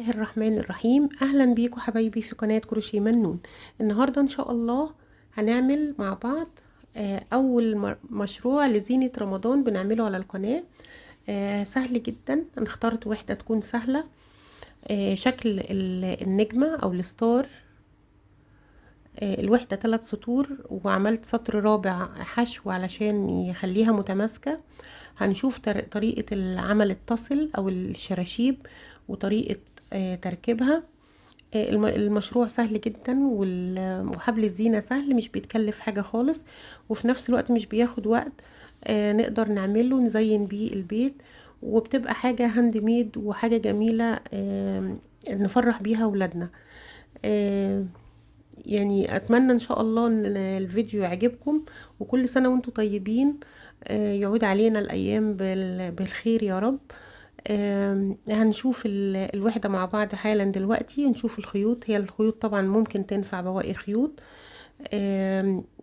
الله الرحمن الرحيم. اهلا بيكم حبايبي في قناة كروشيه منون. النهاردة ان شاء الله هنعمل مع بعض اول مشروع لزينة رمضان بنعمله على القناة. سهل جدا. انا اخترت وحدة تكون سهلة، شكل النجمة او الستار. الوحدة 3 سطور، وعملت سطر رابع حشو علشان يخليها متماسكة. هنشوف طريقة العمل التصل او الشراشيب وطريقة تركيبها. المشروع سهل جدا، وحبل الزينة سهل، مش بيتكلف حاجة خالص، وفي نفس الوقت مش بياخد وقت. نقدر نعمله نزين بيه البيت، وبتبقى حاجة هاند ميد وحاجة جميلة نفرح بيها ولادنا. يعني اتمنى ان شاء الله ان الفيديو يعجبكم، وكل سنة وانتم طيبين. يعود علينا الايام بالخير يا رب. هنشوف الوحدة مع بعض حالا دلوقتي، نشوف الخيوط. هي الخيوط طبعا ممكن تنفع بواقي خيوط،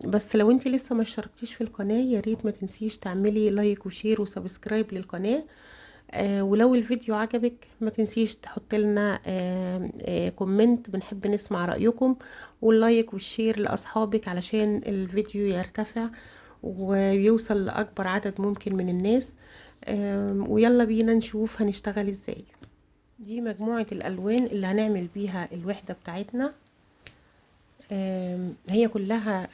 بس لو انت لسه ما اشتركتيش في القناة يا ريت ما تنسيش تعملي لايك وشير وسبسكرايب للقناة. ولو الفيديو عجبك ما تنسيش تحط لنا كومنت، بنحب نسمع رأيكم، واللايك والشير لأصحابك علشان الفيديو يرتفع ويوصل لأكبر عدد ممكن من الناس. ويلا بينا نشوف هنشتغل ازاي. دي مجموعة الألوان اللي هنعمل بيها الوحدة بتاعتنا. هي كلها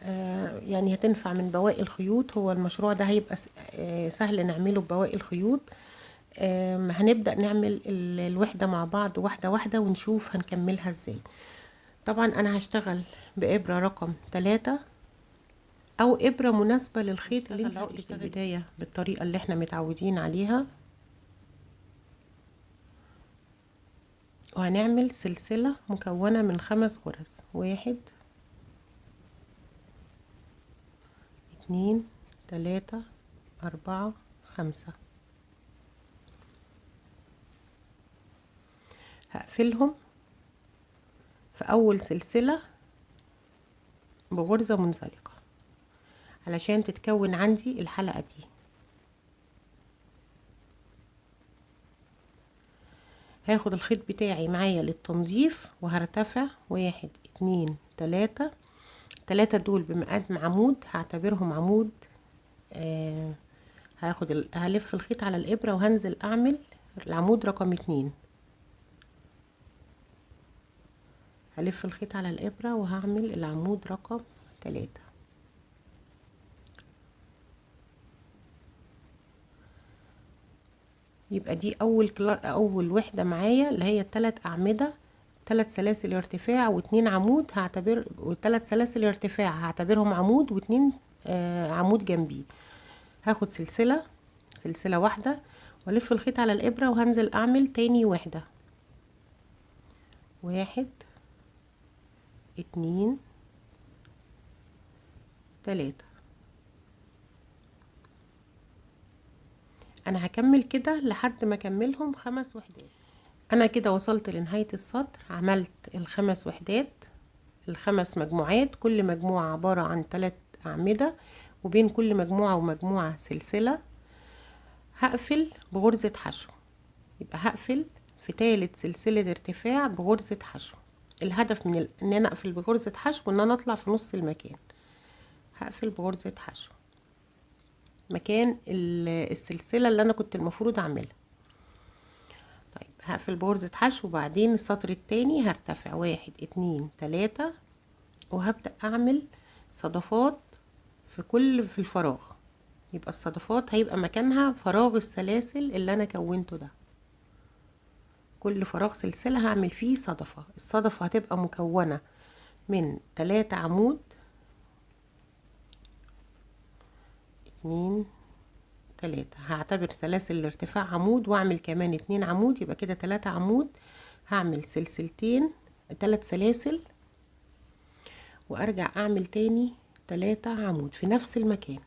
يعني هتنفع من بواقي الخيوط. هو المشروع ده هيبقى سهل نعمله ببواقي الخيوط. هنبدأ نعمل الوحدة مع بعض واحدة واحدة ونشوف هنكملها ازاي. طبعا انا هشتغل بإبرة رقم 3 او إبرة مناسبة للخيط اللي انت هتشتغل في البداية بالطريقة اللي احنا متعودين عليها. وهنعمل سلسلة مكونة من 5 غرز. 1 2 3 4 5. هقفلهم في اول سلسلة بغرزة منزلقة علشان تتكون عندي الحلقة دي. هاخد الخيط بتاعي معايا للتنظيف وهرتفع 1 2 3. 3 دول بمقام عمود، هعتبرهم عمود. هلف الخيط على الإبرة وهنزل اعمل العمود رقم 2. هلف الخيط على الإبرة وهعمل العمود رقم 3. يبقى دي اول وحدة معايا اللي هي 3 أعمدة، 3 سلاسل ارتفاع و2 عمود. و3 سلاسل ارتفاع هعتبرهم عمود، و2 عمود جنبي. هاخد سلسلة واحدة والف الخيط على الإبرة وهنزل اعمل تاني وحدة. 1 2 3. انا هكمل كده لحد ما اكملهم 5 وحدات. انا كده وصلت لنهاية السطر. عملت ال5 وحدات، ال5 مجموعات، كل مجموعة عبارة عن 3 أعمدة، وبين كل مجموعة ومجموعة سلسلة. هقفل بغرزة حشو. يبقى هقفل في 3 سلسلة ارتفاع بغرزة حشو. الهدف من ان انا اقفل بغرزة حشو ان انا اطلع في نص المكان. هقفل بغرزة حشو مكان السلسلة اللي انا كنت المفروض اعملها. طيب هقفل بغرزة حشو، وبعدين السطر التاني هرتفع 1 2 3، وهبدأ اعمل صدفات في الفراغ. يبقى الصدفات هيبقى مكانها فراغ السلاسل اللي انا كونته ده. كل فراغ سلسلة هعمل فيه صدفة. الصدفة هتبقى مكونة من 3 عمود، 2 3. هعتبر سلاسل الارتفاع عمود واعمل كمان 2 عمود، يبقى كده 3 عمود. هعمل سلسلتين 3 سلاسل، وارجع اعمل تاني 3 عمود في نفس المكان.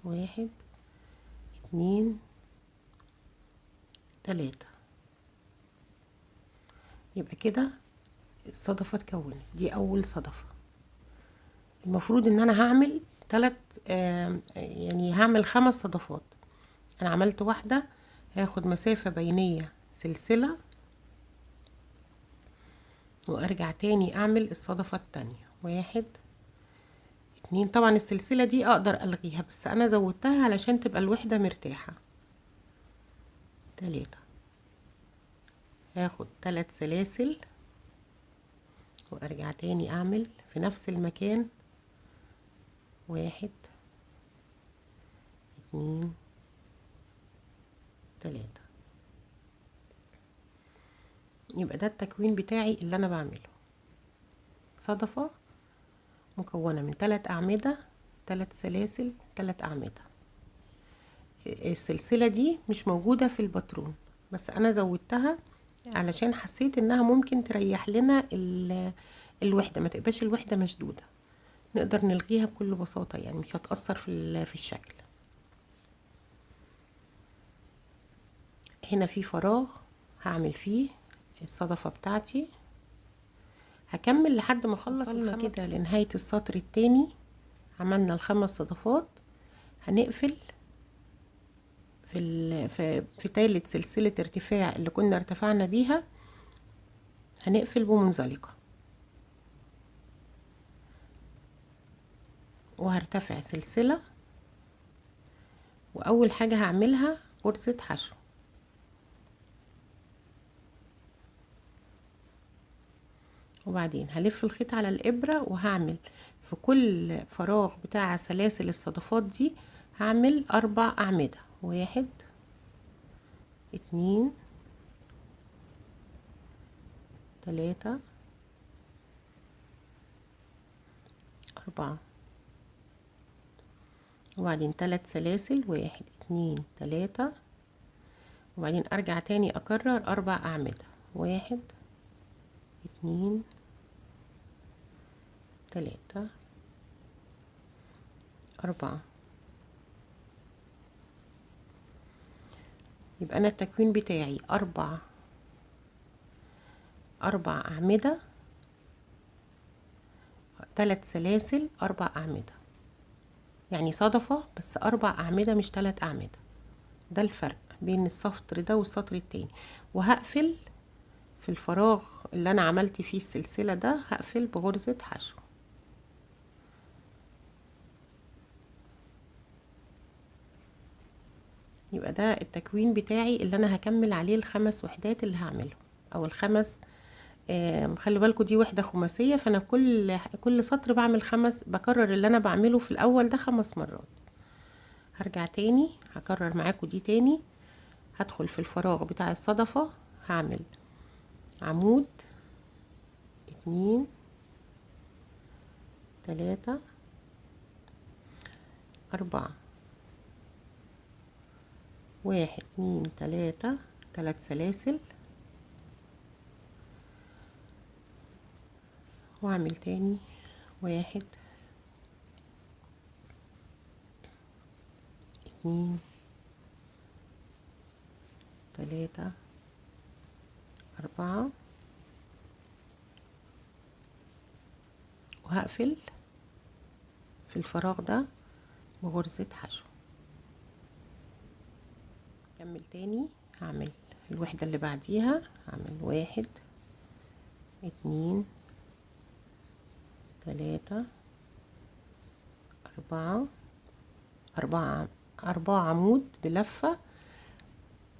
1 2 3. يبقى كده الصدفة اتكونت. دي اول صدفة. المفروض ان انا هعمل يعني هعمل 5 صدفات. انا عملت واحدة، هاخد مسافة بينية سلسلة وارجع تاني اعمل الصدفة التانية. 1 2. طبعا السلسلة دي اقدر الغيها، بس انا زودتها علشان تبقى الوحدة مرتاحة. 3. هاخد 3 سلاسل وارجع تاني اعمل في نفس المكان. 1 2 3. يبقى ده التكوين بتاعي اللي انا بعمله. صدفة مكونة من 3 أعمدة، 3 سلاسل، 3 أعمدة. السلسلة دي مش موجودة في الباترون، بس أنا زودتها علشان حسيت إنها ممكن تريح لنا الوحدة، ما تبقاش الوحدة مشدودة، نقدر نلغيها بكل بساطة، يعني مش هتأثر في الشكل. هنا في فراغ هعمل فيه الصدفة بتاعتي. هكمل لحد ما اخلص كده لنهاية السطر التاني. عملنا ال5 صدفات. هنقفل في تالت سلسلة ارتفاع اللي كنا ارتفعنا بيها، هنقفل بمنزلقة، وهرتفع سلسلة، واول حاجة هعملها غرزة حشو، وبعدين هلف الخيط على الابرة، وهعمل في كل فراغ بتاع سلاسل الصدفات دي هعمل 4 أعمدة. 1 2 3 4. وبعدين 3 سلاسل. 1 2 3. وبعدين ارجع تاني اكرر 4 أعمدة. 1 2 3 4. يبقى انا التكوين بتاعي 4 أعمدة، 3 سلاسل، 4 أعمدة، يعني صدفة بس 4 أعمدة مش 3 أعمدة. ده الفرق بين السطر ده والسطر التاني. وهقفل في الفراغ اللي انا عملت فيه السلسلة ده، هقفل بغرزة حشو. يبقى ده التكوين بتاعي اللي انا هكمل عليه ال5 وحدات اللي هعملهم، او ال5. خلي بالكوا دي وحدة خماسية، فانا كل سطر بعمل 5، بكرر اللي انا بعمله في الاول ده 5 مرات. هرجع تاني هكرر معاكوا دي تاني. هدخل في الفراغ بتاع الصدفة، هعمل عمود، 2 3 4. 1 2 3. 3 سلاسل، واعمل تاني 1 2 3 4. وهقفل في الفراغ ده بغرزة حشو. كمل تاني. هعمل الوحدة اللي بعديها، هعمل 1 2 3 4. 4 عمود بلفة،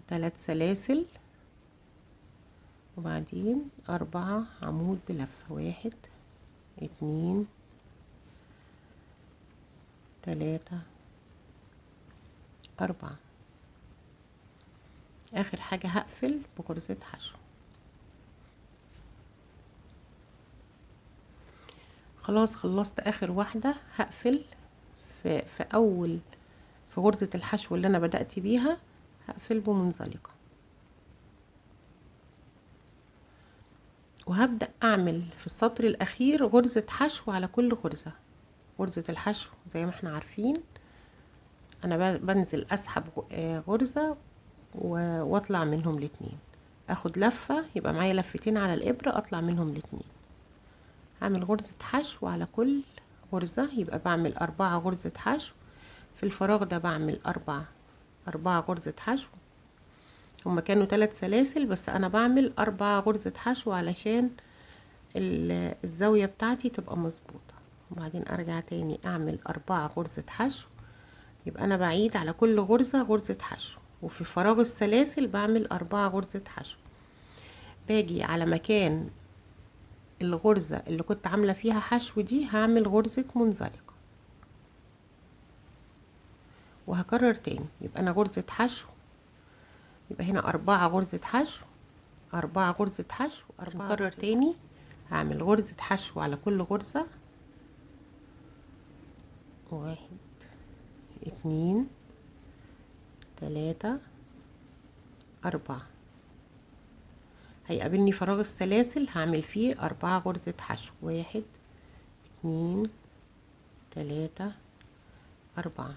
3 سلاسل، وبعدين 4 عمود بلفة. 1 2 3 4. اخر حاجة هقفل بغرزة حشو. خلاص خلصت اخر واحدة. هقفل في غرزة الحشو اللي انا بدأت بيها، هقفل بمنزلقة، وهبدأ اعمل في السطر الاخير غرزة حشو على كل غرزة. غرزة الحشو زي ما احنا عارفين انا بنزل اسحب غرزة واطلع منهم الاتنين، اخد لفة يبقى معايا لفتين على الابرة، اطلع منهم الاتنين. هعمل غرزة حشو على كل غرزة، يبقى بعمل 4 غرزة حشو في الفراغ ده، بعمل 4 غرزة حشو. هما كانوا 3 سلاسل، بس انا بعمل 4 غرزة حشو علشان الزاوية بتاعتي تبقى مظبوطة. وبعدين ارجع تاني اعمل 4 غرزة حشو، يبقى انا بعيد على كل غرزة غرزة حشو، وفي فراغ السلاسل بعمل 4 غرزة حشو. باجي على مكان الغرزة اللي كنت عاملة فيها حشو دي هعمل غرزة منزلقة، وهكرر تاني. يبقى انا غرزة حشو، يبقى هنا 4 غرزة حشو، 4 غرزة حشو، 4. هكرر تاني، هعمل غرزة حشو على كل غرزة، 1 2 3 4. هيقابلني فراغ السلاسل هعمل فيه 4 غرزة حشو، 1 2 3 4.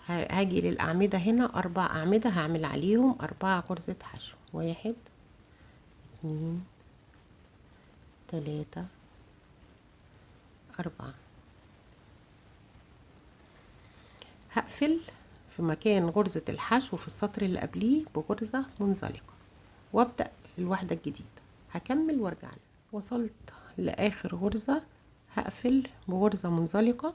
هاجي للأعمدة هنا 4 أعمدة هعمل عليهم 4 غرزة حشو، 1 2 3 4. هقفل في مكان غرزة الحشو في السطر اللي قبليه بغرزة منزلقة، وابدأ الوحدة الجديدة. هكمل وارجع لك. وصلت لآخر غرزة، هقفل بغرزة منزلقة،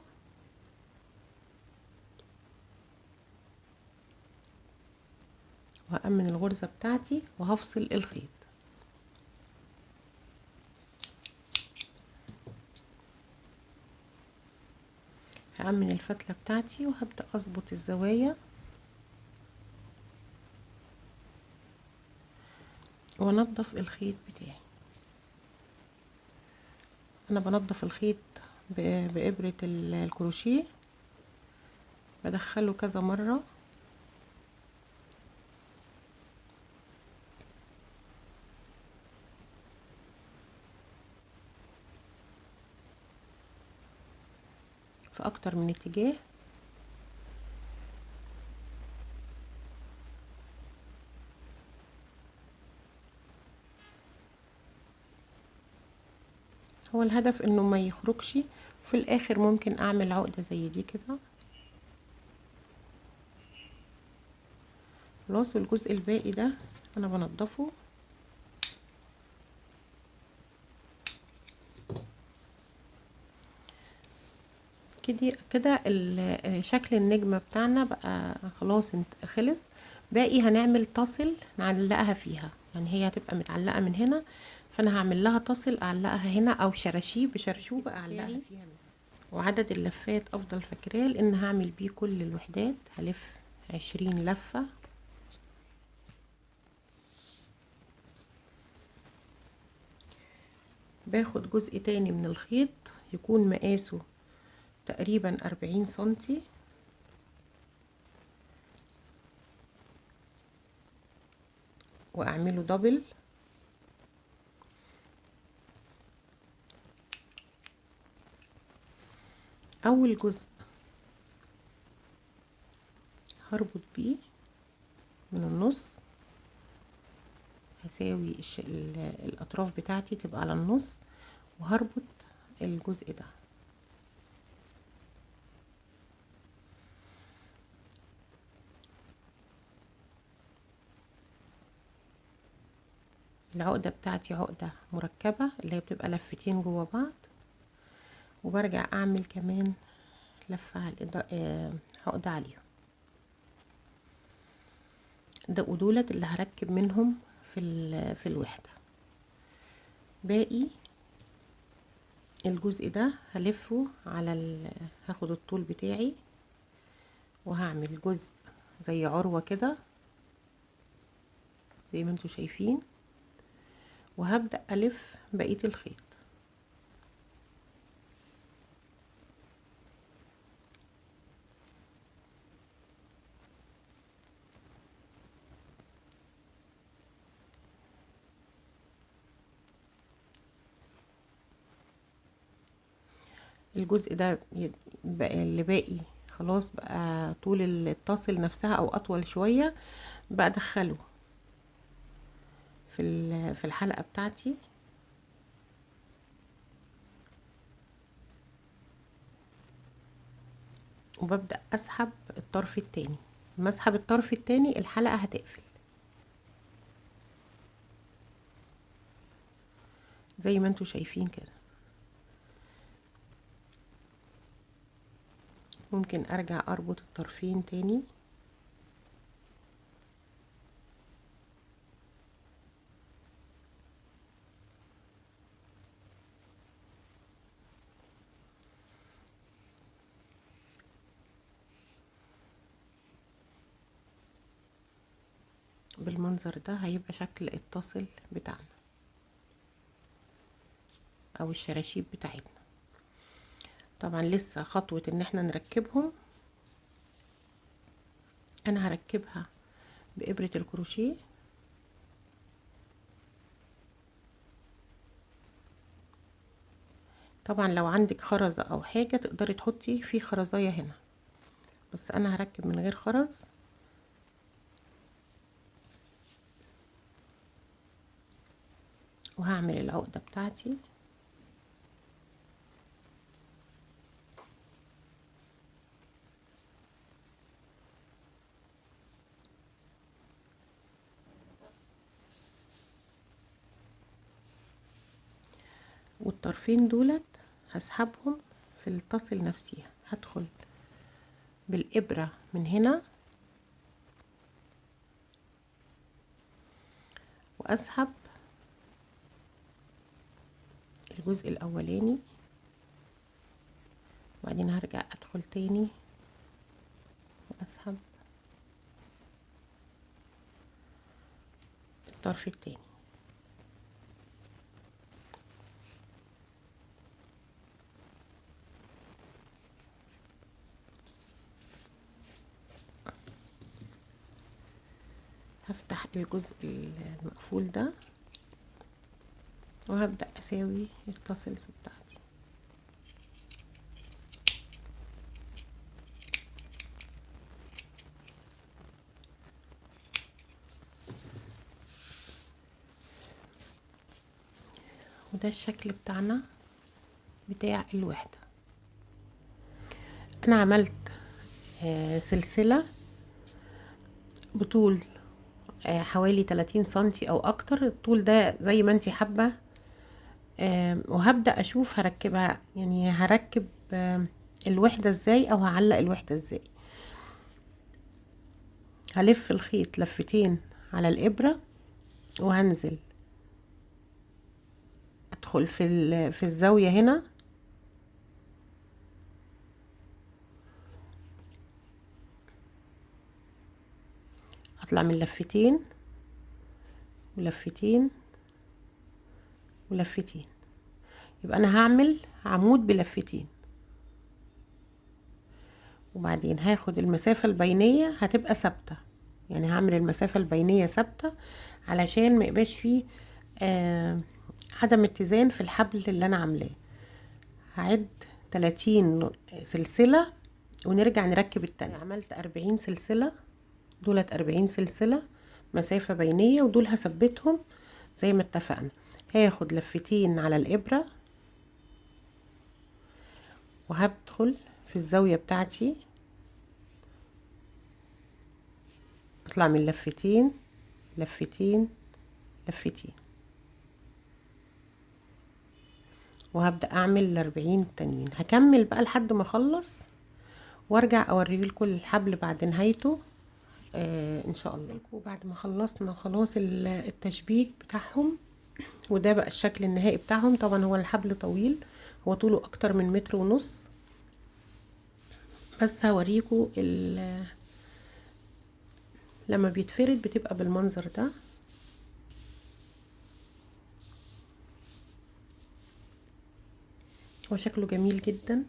وهأمن الغرزة بتاعتي وهفصل الخيط. هأمن الفتلة بتاعتي وهبدأ أظبط الزوايا وانضف الخيط بتاعي. انا بنضف الخيط بإبرة الكروشيه، بدخله كذا مرة، في اكتر من اتجاه. هو الهدف انه ما يخرجش. في الاخر ممكن اعمل عقدة زي دي كده خلاص. والجزء الباقي ده انا بنضفه كده كده. شكل النجمة بتاعنا بقى خلاص خلص. باقي هنعمل تصل نعلقها فيها، يعني هي هتبقى متعلقة من هنا، فانا هعمل لها تصل اعلقها هنا، او شراشيب بشرشوبة اعلقها فيها. وعدد اللفات افضل فاكراه، لان هعمل بيه كل الوحدات. هلف 20 لفة. باخد جزء تاني من الخيط يكون مقاسه تقريبا 40 سنتي، واعمله دبل. اول جزء هربط بيه من النص، هساوي الاطراف بتاعتي تبقى على النص، وهربط الجزء ده. العقدة بتاعتي عقدة مركبة اللي هي بتبقى لفتين جوا بعض، وبرجع اعمل كمان لفة على عقدة عليهم. ده ودولت اللي هركب منهم في الوحدة. باقي الجزء ده هلفه على هاخد الطول بتاعي، وهعمل جزء زي عروة كده زي ما انتوا شايفين، وهبدأ ألف بقية الخيط. الجزء ده اللي باقي خلاص بقى طول التصل نفسها او اطول شوية، بدخله في الحلقة بتاعتي، وببدأ اسحب الطرف التاني. لما اسحب الطرف التاني الحلقة هتقفل. زي ما انتوا شايفين كده. ممكن ارجع اربط الطرفين تاني. بالمنظر ده هيبقى شكل الطاسل بتاعنا او الشراشيب بتاعتنا. طبعا لسه خطوة ان احنا نركبهم. انا هركبها بإبرة الكروشيه. طبعا لو عندك خرزة او حاجة تقدري تحطي في خرزاية هنا، بس انا هركب من غير خرز. وهعمل العقدة بتاعتي. والطرفين دولت هسحبهم في الطاسل نفسيها. هدخل بالإبرة من هنا وأسحب الجزء الأولاني، وبعدين هرجع أدخل تاني وأسحب الطرف التاني. هفتح الجزء المقفول ده وهبدأ أساوي التاسلز بتاعتي. وده الشكل بتاعنا بتاع الوحدة. أنا عملت سلسلة بطول حوالي 30 سنتي أو أكتر. الطول ده زي ما انتي حابة. وهبدأ أشوف هركبها، يعني هركب الوحدة ازاي أو هعلق الوحدة ازاي. هلف الخيط لفتين على الإبرة وهنزل أدخل في الزاوية هنا، أطلع من لفتين ولفتين ولفتين. يبقى أنا هعمل عمود بلفتين، وبعدين هاخد المسافة البينية هتبقى ثابتة. يعني هعمل المسافة البينية ثابتة علشان ما يبقاش فيه عدم اتزان في الحبل اللي انا عاملاه. هعد 30 سلسلة ونرجع نركب التانية. عملت 40 سلسلة، دولت 40 سلسلة مسافة بينية، ودول هثبتهم زي ما اتفقنا. هاخد لفتين على الإبرة وهدخل في الزاوية بتاعتي، اطلع من لفتين لفتين لفتين، وهبدأ اعمل 40 التانيين. هكمل بقى لحد ما اخلص وارجع اوريلكم الحبل بعد نهايته ان شاء الله. وبعد ما خلصنا خلاص التشبيك بتاعهم، وده بقى الشكل النهائي بتاعهم. طبعا هو الحبل طويل، هو طوله اكتر من 1.5 متر، بس هوريكم لما بيتفرد بتبقى بالمنظر ده. هو شكله جميل جدا.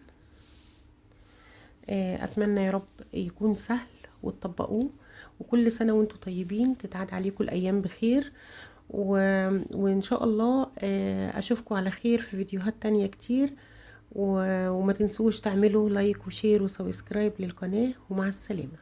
اتمنى يا رب يكون سهل وتطبقوه، وكل سنة وانتم طيبين، تتعاد عليكم الايام بخير، وان شاء الله اشوفكم على خير في فيديوهات تانية كتير. وما تنسوش تعملوا لايك وشير وسبسكرايب للقناة، ومع السلامة.